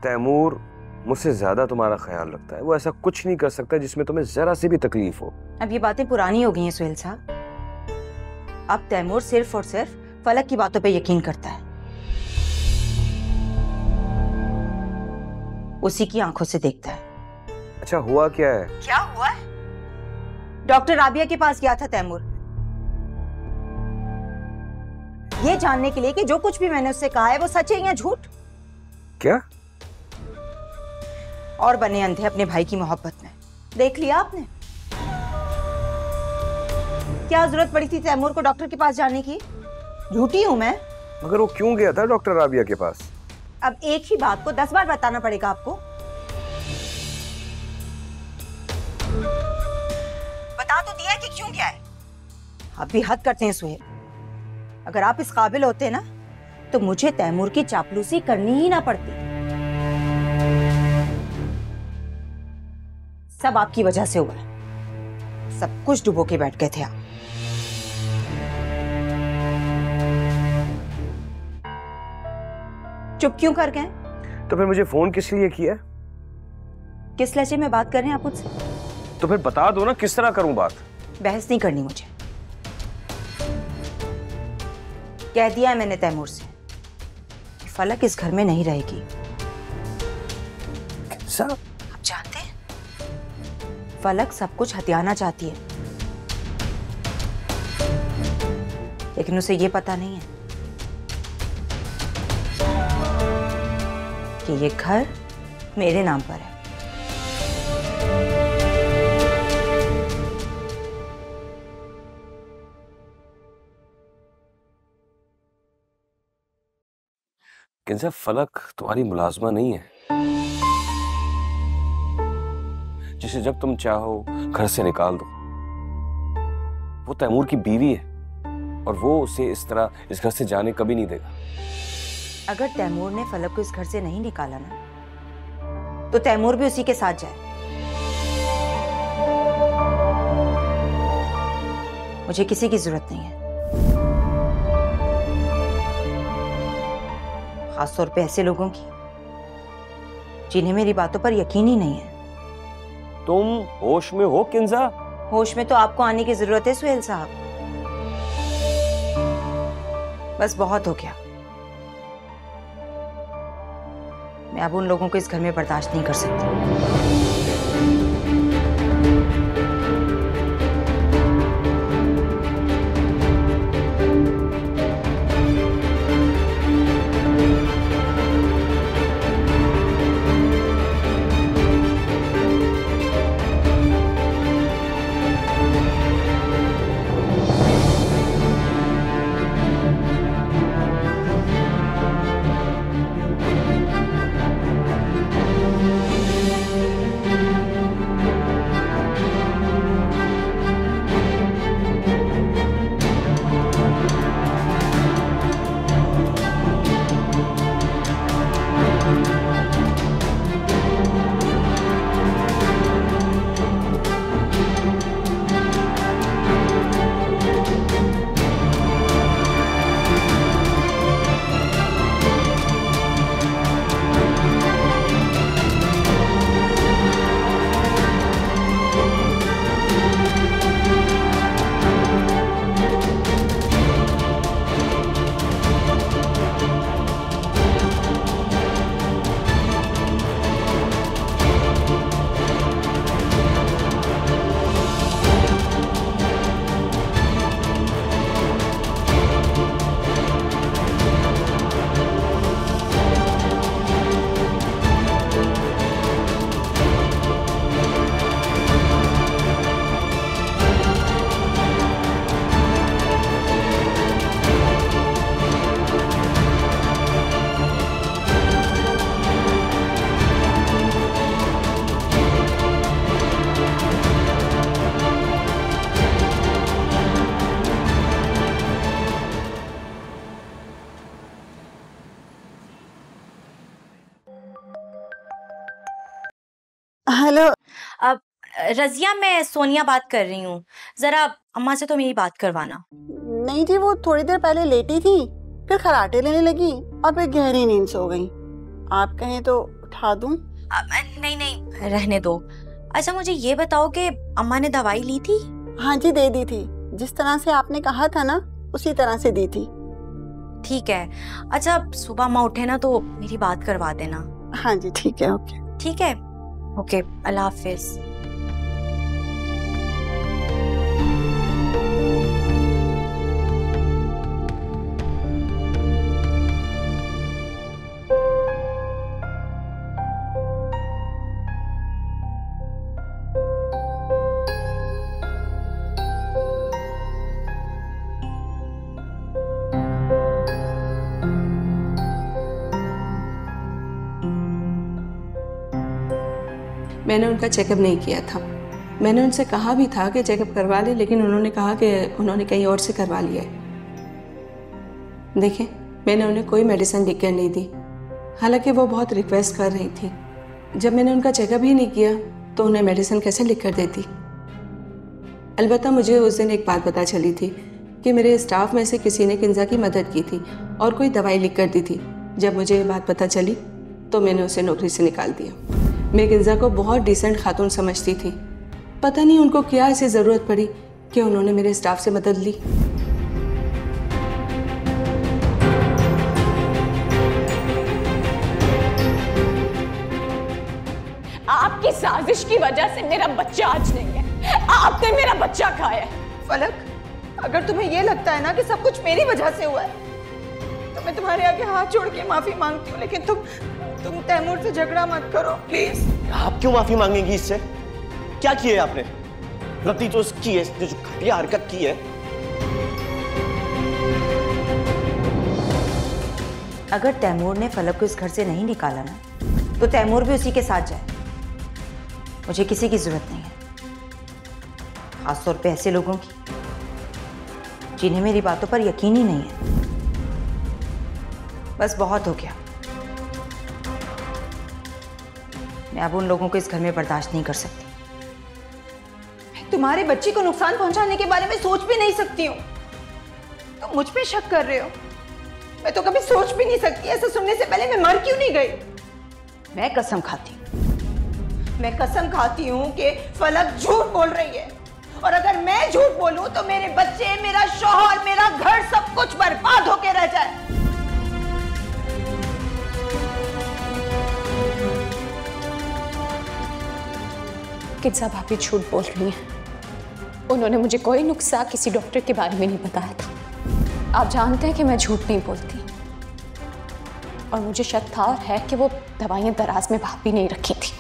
तैमूर मुझसे ज्यादा तुम्हारा ख्याल रखता है। वो ऐसा कुछ नहीं कर सकता जिसमें तुम्हें जरा सी भी तकलीफ हो। अब ये बातें पुरानी हो गई हैं सुहेल साहब। अब तैमूर सिर्फ और सिर्फ फलक की बातों पे यकीन करता है, उसी की आंखों से देखता है। अच्छा हुआ क्या है? क्या हुआ है? डॉक्टर राबिया के पास गया था तैमूर, ये जानने के लिए कि जो कुछ भी मैंने उससे कहा है वो सच है या झूठ। क्या? और बने अंधे अपने भाई की मोहब्बत में। देख लिया आपने? क्या जरूरत पड़ी थी तैमूर को डॉक्टर के पास जाने की? झूठी हूं मैं। मगर वो क्यों गया था डॉक्टर राबिया के पास? अब एक ही बात को 10 बार बताना पड़ेगा आपको? बता तो दिया कि क्यों गया है। आप भी हद करते हैं सुहेल। अगर आप इस काबिल होते ना तो मुझे तैमूर की चापलूसी करनी ही ना पड़ती। सब आपकी वजह से हुआ है, सब कुछ डुबो के बैठ गए थे आप। चुप क्यों कर गए? तो फिर मुझे फोन किस लिए किया? किस लहजे में बात कर रहे हैं आप मुझसे? तो फिर बता दो ना किस तरह करूं बात। बहस नहीं करनी मुझे। कह दिया है मैंने तैमूर से कि फलक इस घर में नहीं रहेगी। कैसा? आप जानते हैं फलक सब कुछ हथियाना चाहती है, लेकिन उसे ये पता नहीं है कि ये घर मेरे नाम पर है। किंजा, फलक तुम्हारी मुलाजमा नहीं है जिसे जब तुम चाहो घर से निकाल दो। वो तैमूर की बीवी है और वो उसे इस तरह इस घर से जाने कभी नहीं देगा। अगर तैमूर ने फलक को इस घर से नहीं निकाला ना तो तैमूर भी उसी के साथ जाए। मुझे किसी की जरूरत नहीं है, खासतौर पे ऐसे लोगों की जिन्हें मेरी बातों पर यकीन ही नहीं है। तुम होश में हो किंजा? होश में तो आपको आने की जरूरत है सुहेल साहब। बस बहुत हो गया। मैं अब उन लोगों को इस घर में बर्दाश्त नहीं कर सकती। हेलो। अब रजिया, मैं सोनिया बात कर रही हूँ। जरा अम्मा से तो मेरी बात करवाना। नहीं जी, वो थोड़ी देर पहले लेटी थी, फिर खराटे लेने लगी और फिर गहरी नींद सो गई। आप कहें तो उठा दूं? नहीं नहीं रहने दो। अच्छा मुझे ये बताओ कि अम्मा ने दवाई ली थी? हाँ जी, दे दी थी। जिस तरह से आपने कहा था ना, उसी तरह से दी थी। ठीक है। अच्छा सुबह अम्मा उठे ना तो मेरी बात करवा देना। हाँ जी ठीक है, ओके। ठीक है, ओके, अल्लाह हाफिज। मैंने उनका चेकअप नहीं किया था। मैंने उनसे कहा भी था कि चेकअप करवा ले, लेकिन उन्होंने कहा कि उन्होंने कहीं और से करवा लिया है। देखें, मैंने उन्हें कोई मेडिसिन लिख कर नहीं दी, हालांकि वो बहुत रिक्वेस्ट कर रही थी। जब मैंने उनका चेकअप ही नहीं किया तो उन्हें मेडिसिन कैसे लिख कर देती। अलबत्ता मुझे उस दिन एक बात पता चली थी कि मेरे स्टाफ में से किसी ने किंजा की मदद की थी और कोई दवाई लिख कर दी थी। जब मुझे ये बात पता चली तो मैंने उसे नौकरी से निकाल दिया। मैं किंजा को बहुत डिसेंट खातून समझती थी। पता नहीं उनको क्या ऐसी ज़रूरत पड़ी कि उन्होंने मेरे स्टाफ से मदद ली। आपकी साजिश की वजह से मेरा बच्चा आज नहीं है। आपने मेरा बच्चा खाया है। फलक, अगर तुम्हें ये लगता है ना कि सब कुछ मेरी वजह से हुआ है तो मैं तुम्हारे आगे हाथ जोड़ के माफी मांगती हूँ, लेकिन तुम तैमूर से झगड़ा मत करो प्लीज। आप क्यों माफी मांगेंगी इससे? क्या किया है आपने? गलती तो इसकी है, इसने जो घटिया हरकत की है। अगर तैमूर ने फलक को इस घर से नहीं निकाला ना तो तैमूर भी उसी के साथ जाए। मुझे किसी की जरूरत नहीं है, खासतौर पे ऐसे लोगों की जिन्हें मेरी बातों पर यकीन ही नहीं है। बस बहुत हो गया। मैं अब उन लोगों को इस घर में बर्दाश्त नहीं कर सकती। मैं तुम्हारे बच्चे को नुकसान पहुंचाने के बारे में सोच भी नहीं सकती हूँ। तुम मुझ पे शक कर रहे हो। मैं तो कभी सोच भी नहीं सकती। ऐसा सुनने से पहले मैं मर क्यों नहीं गई? मैं कसम खाती हूँ कि फलक झूठ बोल रही है, और अगर मैं झूठ बोलूं तो मेरे बच्चे, मेरा शौहर, मेरा घर सब कुछ बर्बाद होके रह जाए। किंजा भाभी झूठ बोल रही हैं। उन्होंने मुझे कोई नुस्खा किसी डॉक्टर के बारे में नहीं बताया था। आप जानते हैं कि मैं झूठ नहीं बोलती, और मुझे शक था और है कि वो दवाइयां दराज में भाभी नहीं रखी थी।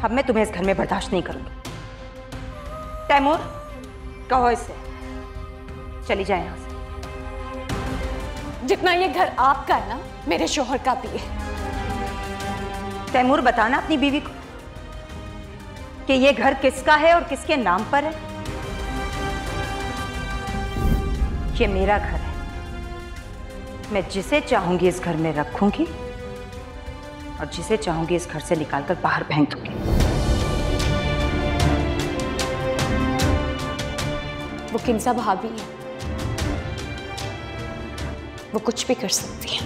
अब मैं तुम्हें इस घर में बर्दाश्त नहीं करूंगी। तैमूर, कहो इससे चली जाए यहां से। जितना ये घर आपका है ना, मेरे शौहर का भी है। तैमूर, बताना अपनी बीवी को कि ये घर किसका है और किसके नाम पर है। ये मेरा घर है। मैं जिसे चाहूंगी इस घर में रखूंगी और जिसे चाहूंगी इस घर से निकालकर बाहर फेंक दूंगी। वो किंजा भाभी है, वो कुछ भी कर सकती है।